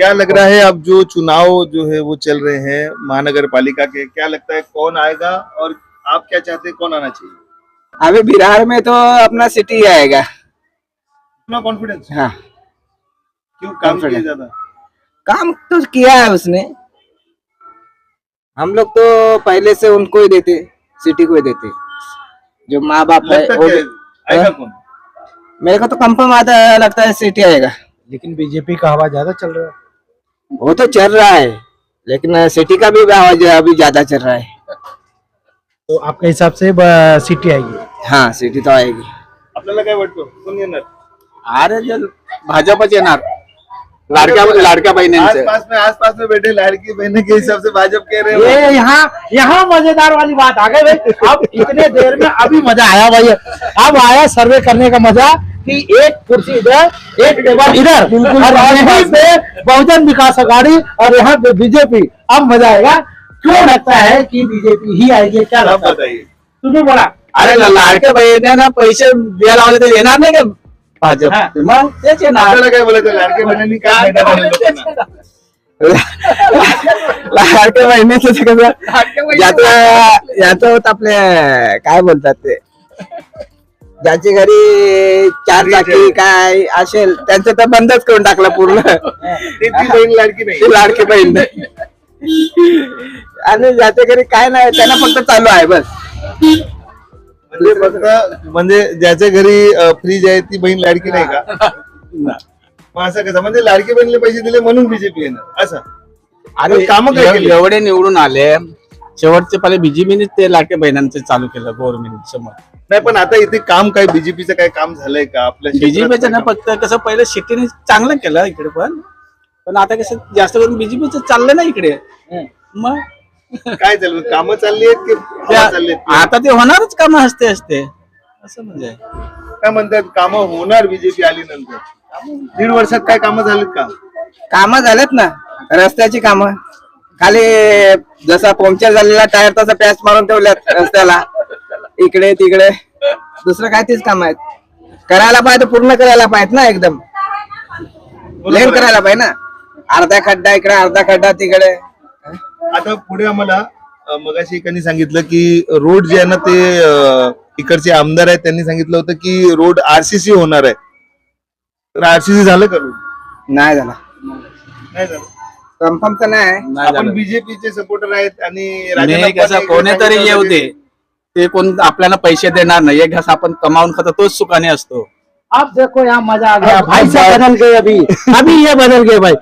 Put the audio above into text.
क्या लग रहा है अब जो चुनाव जो है वो चल रहे हैं महानगर पालिका के, क्या लगता है कौन आएगा और आप क्या चाहते हैं कौन आना चाहिए? अभी बिहार में तो अपना सिटी आएगा। इतना कॉन्फिडेंस? हाँ, क्यों, काम किया Confidence। ज्यादा? काम तो किया है उसने। हम लोग तो पहले से उनको ही देते, सिटी को ही देते। जो माँ बाप है लगता वो क्या है? भी- आएगा कौन? मेरे को तो कंफर्म आता लगता है सिटी आएगा। लेकिन बीजेपी का हवा ज्यादा चल रहा है। वो तो चल रहा है, लेकिन सिटी का भी आवाज अभी ज्यादा चल रहा है। तो आपके हिसाब से सिटी आएगी? हाँ, सिटी तो आएगी। आपल्याला काय वाटतं कोण येणार? अरे जो भाजपच येणार, लाडक्या बहिणींचे। आसपास में बैठे लाड़की बहन के हिसाब से भाजपा कह रहे हैं। ये यहाँ मजेदार वाली बात आ गई भाई। अब इतने देर में अभी मजा आया भाई। अब आया सर्वे करने का मजा कि एक कुर्सी इधर, एक टेबल इधर, और यहीं पे बहुजन विकास अघाड़ी और यहाँ पे बीजेपी। अब मजा आएगा। क्यों लगता है कि बीजेपी ही आएगी? क्या आप लगता है बताइए। तुम्हें? बोला अरे लाडक्या बहिणींना पैसे द्यायला लावले तर येणार नाही का भाजप? हा. मग तेच येणार। आपल्याला काय बोलायचं, लाडक्या बहिणींनी काय फायदा झाला लोकांना? लाडक्या बहिणीचं ते कसं याचं होत आपले काय बोलतात ते, ज्याच्या घरी चार चाकी काय असेल त्यांचं तर बंदच करून टाकलं पूर्ण। ती बहीण लाडकी नाही. ती लाडकी बहीण नाही। आणि ज्याच्या घरी काय नाही त्यांना फक्त चालू आहे बस। म्हणजे ज्याच्या घरी फ्रीज आहे ती बहीण लाडकी नाही का? मग असं कसं, म्हणजे लाडकी बहिणीला पैसे दिले म्हणून बीजेपी येणार असं? अरे कामं काय केली? एवढे निवडून आले, शेवटचे पहिले बीजेपीने ते लाडक्या बहिणांचे चालू केलं गव्हर्नमेंट समोर। नाही, पण आता इथे काम काय बीजेपीचं काय काम झालंय का आपल्या क्षेत्रात? बीजेपीचं ना फक्त कसं पहिलं शेतीने चांगलं केलं इकडे, पण आता कसं जास्त करून बीजेपीचं चाललं ना इकडे। मग काय चालू, कामं चालली आहेत की हवा चालली आहेत? आता ते होणारच काम असते असं म्हणजे। काय म्हणतात, कामं होणार बीजेपी आली नंतर? 1.5 वर्षात काय कामं झालीत का? कामं झालेत ना, रस्त्याची कामं खाली जसा पंक्चर झालेला टायर तसा पॅच मारून ठेवल्यात रस्त्याला इकडे तिकडे। दुसरं काय तेच काम आहेत, करायला पाहिजे, पूर्ण करायला पाहिजे ना, एकदम लेन करायला पाहिजे ना। अर्धा खड्डा इकडे, अर्धा खड्डा तिकडे। आता पुढे आम्हाला मगाशी एकाने सांगितलं की रोड जे आहे ना ते इकडचे आमदार आहेत त्यांनी सांगितलं होतं की रोड आरसीसी होणार आहे, तर आरसीसी झालं का रोड? नाही झाला, नाही झालं. कन्फर्म तर नाही। आपण बीजेपीचे सपोर्टर आहेत आणि नाही राजन कसं अप्पांनी कोणीतरी सांगितलं येऊ होतं दे, ते कोण आपल्याला पैसे देणार नाही। एक घास आपण कमावून खातो तोच सुखाने असतो। अब देखो यहाँ मजा आ गया भाई। सब बदल गए अभी ये बदल गए भाई।